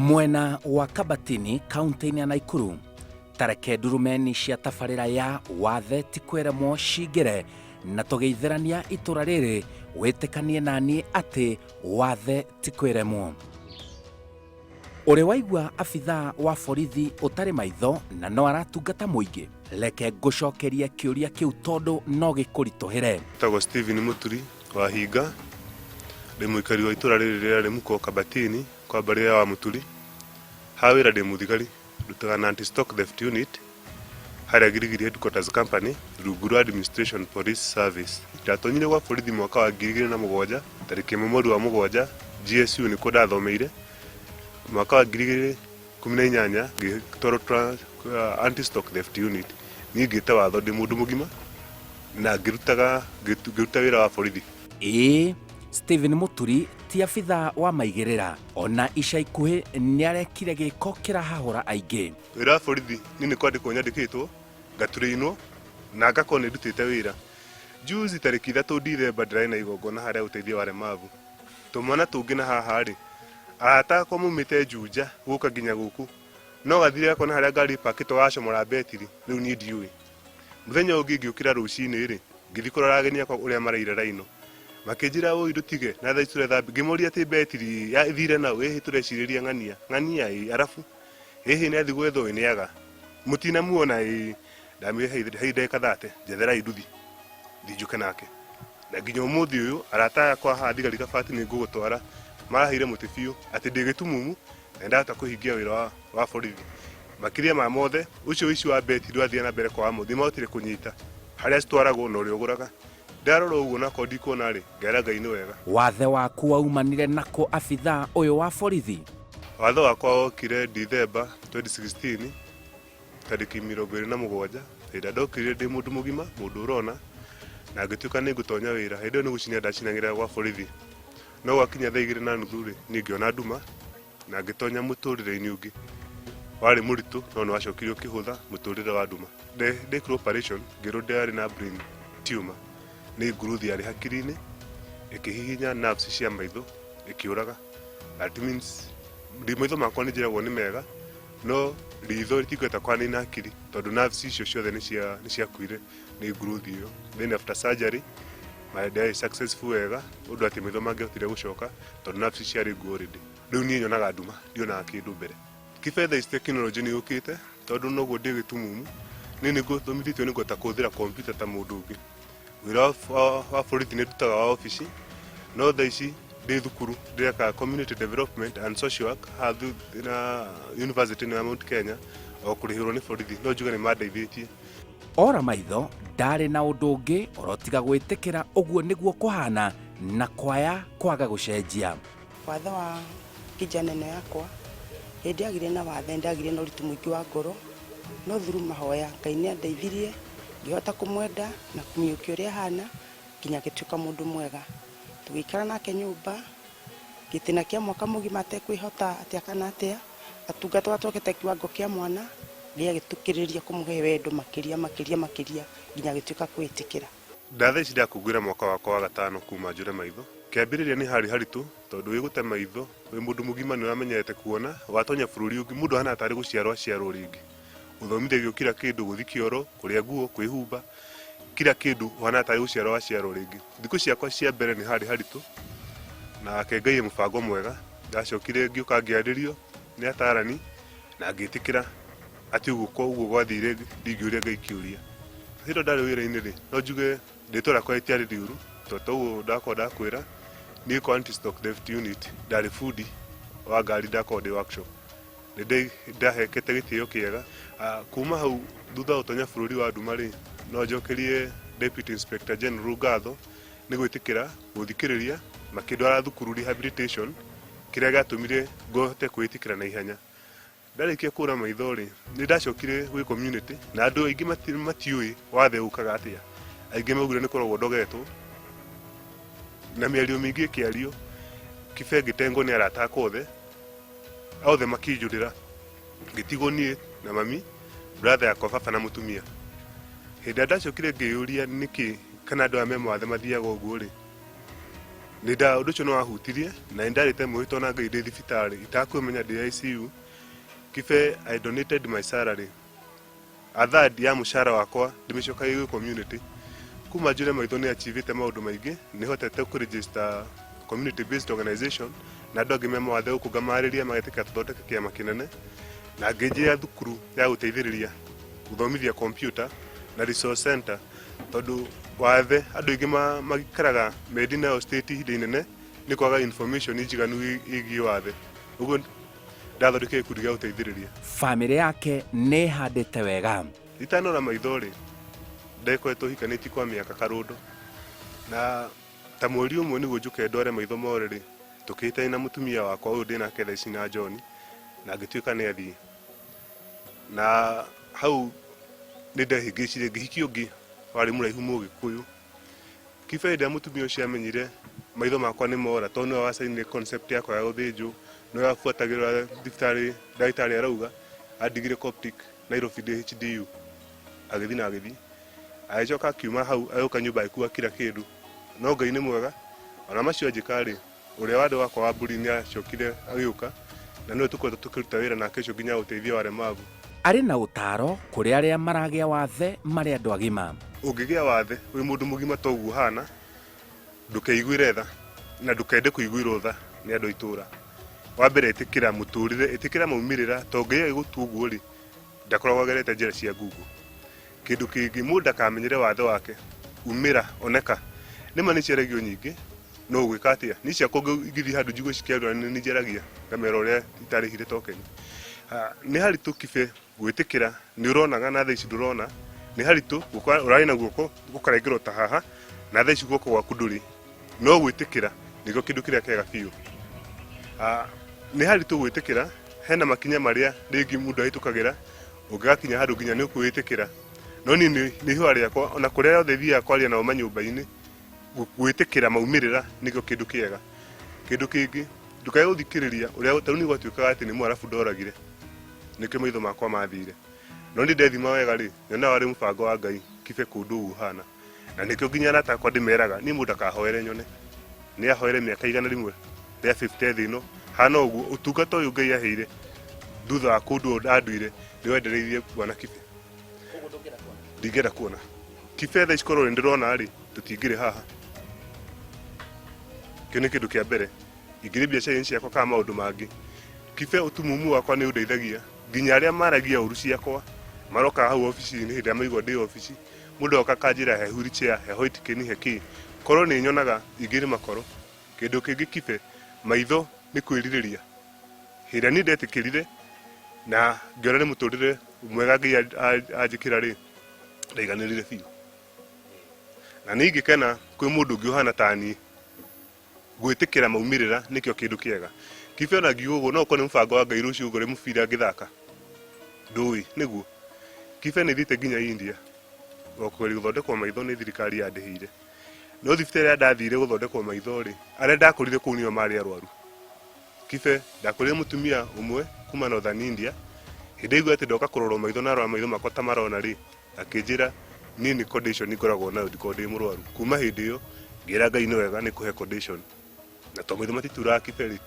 Mwena wa Kabatini, kaunti-inĩ ya Naikuru, tareke ndurumeni cia tabarĩra ya wathe ti kweremwo cingĩre na tũgeithĩrania itũra rĩrĩ wĩtĩkanie naniĩ atĩ wathe ti kweremwo. Ũrĩ waigua abithaa wa borithi ũtarĩ maitho na no aratungata mũingĩ, reke ngũcokerie kĩũria kĩu tondũ no gĩkũritũhĩre. Tagwo Stephen Hinga, ndĩ mũikari wa itũra rĩrĩ rĩa Rĩmuko Kabatini kwa mbarĩ wa Mũturi. Ha wĩra ndĩ mũthigari ndutaga na anti-stock theft unit harĩa Girigiri Headquarters Company, rungu rwa Administration Police Service. Ndatonyire gwa borithi mwaka wa 2007 tarĩki 1 wa Mũgwanja, GSU nĩkuo ndathomeire. Mwaka wa 2018 ngĩtwarwo anti-stock theft unit. Niĩ ngĩte watho ndĩ mũndũ mũgima na ngĩruta wĩra wa borithi. Stephen Muturi ti abithaa wa maigĩrĩra, ona ica ikuhĩ nĩarekire gĩko kĩrahahũra aingĩ. Wĩra wa borithi nĩ kwandĩkwo nyandĩkĩtwo, ngatũrĩinwo na ngakorwo nĩ ndutĩte wĩra. Juzi tarĩki 3 Dithemba ndĩrarĩ na igongona harĩa ũteithio wa aremavu. Tũmwana tũngĩ na haha rĩ, atakwo mumĩte Juja gũka nginya gũkũ, no gathire akona harĩa ngari pakĩtwo gacomora betiri, rĩu niĩ ndiũĩ. Mũthenya ũngĩ ngĩũkĩra rũcinĩ rĩ, ngĩthiĩ kũrora ageni akwa ũrĩa maraire raino. Makĩnjĩra ũĩ ndũtige na thaa ici tũrethambi, ngĩmoria atĩ betiri yathire naũ, ĩhĩ tũrecirĩria ng'ania arabu ĩhĩ nĩ athi gwetho nĩaga mũtinamuona ndamĩhe ndagĩka 30 njetherai nduthi njũke nake. Na nginya ũmũthĩ ũyũ arata akwa haha thigari Kabati nĩ ngũgũtwara maraheire mũtĩ biũ atĩ ndĩ gĩtumumu na ndahota kũhingia wĩra wa borithi. Makĩria ma mothe ũcio ũici wa betiri wathiĩ na mbere kwa mũthĩ mahotire kũnyita harĩa citwaragwo na ũrĩa ũgũraga. Ndarora ũguo na kondi kuona rĩ, ngera Ngai nĩ wega. Wathe waku waumanire nako abithaa ũyũ wa borithi? Watho wakwa wokire Dithemba 2016 tarĩki 27 hĩndĩ ndokire ndĩ mũndũ mũgima, mũndũ ũrona, na ngĩtuĩka nĩ ngũtonya wĩra. Hĩndĩ ĩyo nĩ gũcinia ndacinagĩra gwa borithi, no gwakinya thaa 2:30 rĩ, niĩ ngĩona nduma na ngĩtonya mũtũrĩre-inĩ ũngĩ warĩ mũritũ, no nĩ wacokirie ũkĩhũtha mũtũrĩre wa nduma. Ndekĩrwo operation ngĩrwo ndĩarĩ na brain tumor, nĩ nguruthi yarĩ hakiri-inĩ ĩkĩhihinya nerves cia maitho ĩkĩũraga. That means maitho makwa nĩ njĩragwo nĩ mega, no ritho rĩtigweta kwanĩna hakiri tondũ nerves icio ciothe nĩ ciakuire nĩ nguruthi ĩyo. Then after surgery ndĩarĩ successful wega, ũndũ atĩ maitho mangĩhotire gũcoka tondũ nerves ciarĩ nguũ already. Rĩu niĩ nyonaga nduma, ndionaga kĩndũ mbere. Kĩbetha ici tekinoronjĩ nĩ yũkĩte tondũ noguo ndĩ gĩtumumu, niĩ nĩ ngũthomithĩtio nĩ ngũhota kũhũthĩra kompiuta ta mũndũ ũngĩ. Wĩra wa borithi nĩ ndutaga wa ofici, no thaa ici ndĩ thukuru ndĩreka community development and social work na university ya Mount Kenya, o kũrĩhĩrwo nĩ borithi, no njuge nĩ mandeithĩtie. Ora maitho ndarĩ na ũndũ ũngĩ orotiga gwĩtĩkĩra ũguo nĩguo kũhana na kwaya kwaga gũcenjia. Watho wa kijaneno yakwa hĩndĩ agire na wathe ndagire na ũritũ mũingĩ wa ngoro, no through mahoya Ngai nĩ andeithirie ngĩhota kũmwenda na kũmĩũkia ũrĩa hana nginya gĩtuĩka mũndũ mwega. Tũgĩikara nake nyũmba gĩtĩna kĩa mwaka mũgima atekwĩhota atĩa kana atĩa, atungata watwokete kiwango kĩa mwana rĩrĩa gĩtũkĩrĩria kũmũhe wendo makĩria nginya gĩtuĩka kwĩtĩkĩra. Ndatha ici ndakũngũĩra mwaka wakwa wa gatano kuma njũre maitho. Kĩambĩrĩria nĩ harĩ haritũ tondũ wĩgũte maitho wĩ mũndũ mũgima nĩ ũramenyerete kuona, watonya bũrũri ũngĩ mũndũ hana tarĩ gũciarwo rĩngĩ. Ũthomithagio kila kĩndũ, gũthi kĩoro, kũrĩa nguo, kwĩhumba, kila kĩndũ hana tarĩ gũciarwo rĩngĩ. Thikũ ciakwa cia mbere nĩ harĩ haritũ na Ngai mũbango mwega, ndacokire ngĩũka ngĩarĩrio nĩ atarani na ngĩtĩkĩra atĩ ũguo gwathire ndingĩũria Ngai kĩũria. Hĩndĩ ndarĩ wĩra-inĩ rĩ, no njuge rĩtwa rĩakwa rĩtiarĩ rĩũru tondũ ũguo ndakwĩra niĩ kwa anti-stock theft unit ndarĩ bundi wa ngari, ndakorwo ndĩ workshop. Nĩ ndahekete gĩtĩo kĩega. Kuma hau thutha ũtonya bũrũri wa nduma rĩ, no njokerie Deputy Inspector General ngatho nĩ gwĩtĩkĩra gũthikĩrĩria makĩndwara thukuru rehabilitation, kĩrĩa gĩatũmire ngote kwĩtĩkĩra na ihenya. Ndarĩkia kũra maitho rĩ, nĩ ndacokire gwĩ community na andũ aingĩ matiũĩ wathe ũkaga atĩa. Aingĩ maugire nĩ koragwo ndogetwo na mĩario mĩingĩ ĩkĩario, kĩbe ngĩtengwo nĩ arata akwa othe makĩnjũrĩra, ngĩtigwo niĩ na mami, brother yakwa, baba na mũtumia. Hĩndĩ ndacokire ngĩyũria nĩkĩ kana andũ aya me mawathe mathiaga ũguo rĩ, nida undu ucio no wahutirie na ndarite mwito na ngai ndi thibitari itakwimenya ndi ICU. Kibe I donated my salary, a third ya mushara wakwa ndimecoka gĩ community. Kuma njure maitho ni achievite maundu maingi, ni hotete ku register community based organization na andu angi me mawathe gukungamariria magetika tuthondeke kiama kinene na ngĩnjia thukuru ya guteithĩrĩria guthomithia computer na resource center, tondu wathe andu aingi magikaraga Medina o state ihinda inene ni kwaga information njiganu ĩgiĩ wathe. Uguo ndathondeke gĩkundi gĩa guteithĩrĩria. Famĩlĩ yake nĩ handĩte wega. Itanora maitho rĩ, ndekoretwo hikanĩtie kwa mĩaka karũndo, na ta mweri ũmwe nĩguo njuke ndware maitho more rĩ, tukĩhĩtania na mũtumia wakwa ũyũ ndĩ nake thaa ici na John, na ngĩtuĩka nĩ athii. Na hau nĩ ndehĩngĩcire ngĩhikia ũngĩ warĩ mũraihu Mũgĩkũyũ. Kibe hĩndĩ mũtumia ũcio amenyire maitho makwa nĩ mora, tondũ nĩwe wacainire concept yakwa ya gũthĩnjwo, nĩwe wabuatagĩrĩra thibitarĩ ndagĩtarĩ arauga andigire Coptic Nairobi DHDU, agĩthiĩ na agĩthiĩ. Agĩcoka akiuma hau agĩũka nyũmba agĩkua kila kĩndũ, no Ngai nĩ mwega. Ona macio anjĩka rĩ, ũrĩa wandũ wakwa wa mbũri nĩ acokire agĩũka, na nĩwe tũkoretwo tũkĩruta wĩra nake ũcio nginya ũteithio wa aremavu. Arĩ na ũtaaro kũrĩ arĩa maragĩa wathe marĩ andũ agima. Ũngĩgĩa wathe wĩ mũndũ mũgima ta ũguo hana, ndũkeiguĩre tha na ndũkende kũiguĩrwo tha nĩ andũ a itũũra. Wa mbere ĩtĩkĩra mũtũrĩre, ĩtĩkĩra maumĩrĩra, tondũ Ngai agĩgũtua ũguo rĩ, ndakoragwo agerete njĩra cia ngungu. Kĩndũ kĩngĩ mũndũ ndakamenyere wathe wake umĩra oneka nĩma nĩ ciaragio nyingĩ, no ũgwĩka atĩa? Niĩ ciakwa ingĩthiĩ handũ njigue cikĩarĩra nĩ njaragia ngamera ũrĩa itarĩhire tokeni. Nĩ haritũ Kibe gwĩtĩkĩra, nĩ ũronaga na thaa ici ndũrona, nĩ haritũ ũrarĩ na guoko gũkarengerwo ta haha na thaa ici guoko gwaku ndũrĩ, no gwĩtĩkĩra nĩguo kĩndũ kĩrĩa kĩega biũ. Nĩ haritũ gwĩtĩkĩra, hena makinya marĩa rĩngĩ mũndũ ahĩtũkagĩra ũngĩgakinya handũ nginya nĩ ũkwĩtĩkĩra, no niĩ nĩ ihũa rĩakwa ona kũrĩa yothe thiaga kwaria nao manyũmba-inĩ, gwĩtĩkĩra maumĩrĩra nĩkĩo kĩndũ kĩega. Kĩndũ kĩngĩ ndũkae gũthikĩrĩria ũrĩa ta rĩu nĩ gwatuĩkaga atĩ nĩ Mũarabu ndoragire, nĩkĩo maitho makwa mathire, no nĩ ndethima wega rĩ, nyonaga warĩ mũbango wa Ngai Kibe kũndũ ũhana, na nĩkĩo nginya arata akwa ndĩmeraga niĩ mũndũ ndakahoere nyone, nĩ ahoere mĩaka igana rĩmwe rĩa 50 thĩ ĩno hana ũguo. Ũtungata ũyũ Ngai aheire thutha wa kũndũ anduire nĩ wendereirie bwana Kibe, ndingĩenda kuona Kibe thaa ici korwo nĩ ndĩrona rĩ, tũtingĩrĩ haha. Kĩu nĩ kĩndũ kĩa mbere. Ingĩrĩ biacara-inĩ ciakwa kana maũndũ mangĩ, Kibe ũtumumu wakwa nĩ ũndeithagia, nginya arĩa maragia ũru ciakwa maroka hau ofici-inĩ hĩndĩ ĩrĩa maigua ndĩ ofici, mũndũ oka kanjĩra he wheelchair, heho itikĩni heki, korwo nĩ nyonaga ingĩrĩ makoro. Kĩndũ kĩngĩ Kibe, maitho nĩ kwĩrirĩria. Hĩndĩ ĩrĩa niĩ ndetĩkĩrire na ngĩona nĩ mũtũrĩre mwega Ngai anjĩkĩra rĩ, ndaiganĩrire biũ. Na nĩ ingĩkena kwĩ mũndũ ũngĩ ũhana ta niĩ, gwĩtĩkĩra maumĩrĩra nĩkĩo kĩndũ kĩega. Kibe ona ngiuga ũguo no ũkorwo nĩ mũbango wa Ngai rũciũ ũgũre mũbira ngĩthaka, ndũĩ nĩguo. Kibe nĩ thiĩte nginya India kũgeria gũthondekwo maitho nĩ thirikari yandĩhĩire, no thibitarĩ ĩrĩa ndathire gũthondekwo maitho rĩ, arĩa ndakorire kũu nĩo marĩ arwaru. Kibe ndakorire mũtumia ũmwe kuma Northern India, hĩndĩ ĩigua atĩ ndoka kũrorwo maitho na arora maitho makwa ta marona rĩ, akĩnjĩra niĩ nĩ condition ngoragwo nayo ndikorwo ndĩ mũrwaru. Kuma hĩndĩ ĩyo ngĩra Ngai nĩ wega nĩ kũhe condition, na to maitho matituraga Kibe rĩ,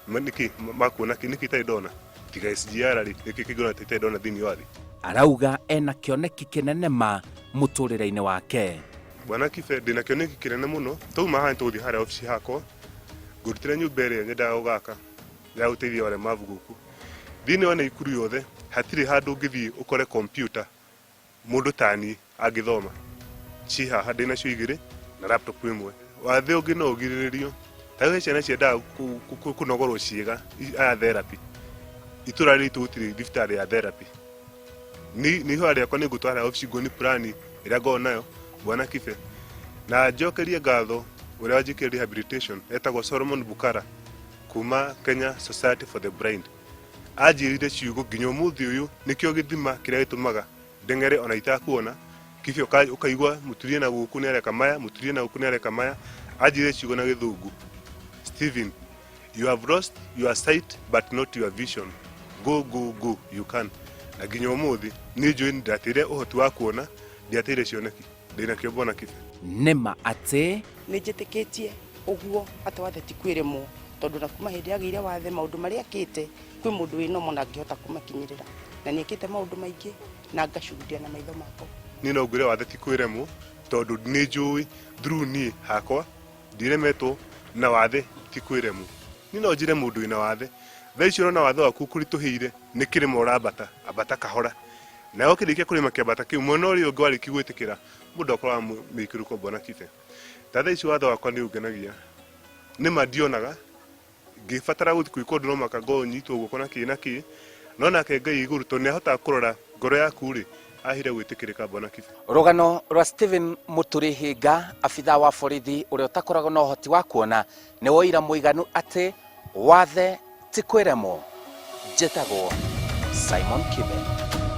nĩkĩ makuona nĩkĩ itarĩ ndona, tiga SGR rĩ, nĩkĩ kĩngĩona itarĩ ndona thĩinĩ wa thĩ. Arauga ena kĩoneki kĩnene ma mũtũrĩre-inĩ wake. Bwana Kibe ndĩna kĩoneki kĩnene mũno, tauma haha nĩtũgũthiĩ harĩa ofici hakwa ngũrutĩre nyũmba ĩrĩa nyendaga gũgaka ya gũteithia aremavu gũkũ. Thĩinĩ wa Naikuru yothe hatirĩ handũ ũngĩthiĩ ũkore kompiuta mũndũ ta niĩ angĩthoma. Ci haha ndĩnacio igĩrĩ na laptop ĩmwe. Wathe ũngĩ no ũgirĩrĩrio, ta rĩu ciana ciendaga kũnogorwo ciĩga aya therapy, itũra ritũ gũtirĩ thibitarĩ ya therapy. Nĩ ihũa rĩakwa nĩ ngũtwara ofici nguoni plan ĩrĩa ngoragwo nayo Bwana Kibe, na njokerie ngatho ũrĩa wanjĩkĩra rehabilitation etagwo Solomon Bukara kuma Kenya Society for the Blind. Anjĩrire ciugo nginya ũmũthĩ ũyũ nĩkĩo gĩthima kĩrĩa gĩtũmaga ndeng'ere ona itakuona. Kibe ũkaigua mũturie na gũkũ nĩ areka maya, mũturie na gũkũ nĩ areka maya. Anjĩrire ciugo na gĩthũngũ, Stephen, you have lost your sight but not your vision. Go, go, go, you can. Na nginya ũmũthĩ nĩ njũĩ ndatĩire ũhoti wa kuona, ndiatĩire cioneki. Ndĩna kĩo Bwana Kibe. Nĩma atĩ nĩ njĩtĩkĩtie uguo ati wathe ti kwiremwo tondu na kuma hindi agire wathe maundu maria akite kwi mundu wina mo nangihota kumakinyirira na ni akite maundu maingi na ngacudia na maitho makwa ni no ngwire wathe ti kwiremwo tondu ni njui through ni hakwa ndiremetwo na wathe ti kwiremwo ni no njire mundu wina wathe thaici urona wathe waku kurituhire ni kirimo urambata ambata kahora na ukirikia kurima kiambata kiu mwena uria ungi wariki gwitikira mundu akorwa mikiruko bona kibe ta thaici wathe wakwa ni ungenagia ni mandionaga ngibatara guthi kwikondu no makago nyitwo guko na kina ki no nake Ngai iguru to ni ahota kurora ngoro yaku ri ahire gwitikirika bona kibe. Rugano rwa Stephen Hinga abitha wa borithi uria utakoragwo na uhoti wa kuona ni woira muiganu ati wathe ti kwiremwo. Njĩtagwo Simon Kibe.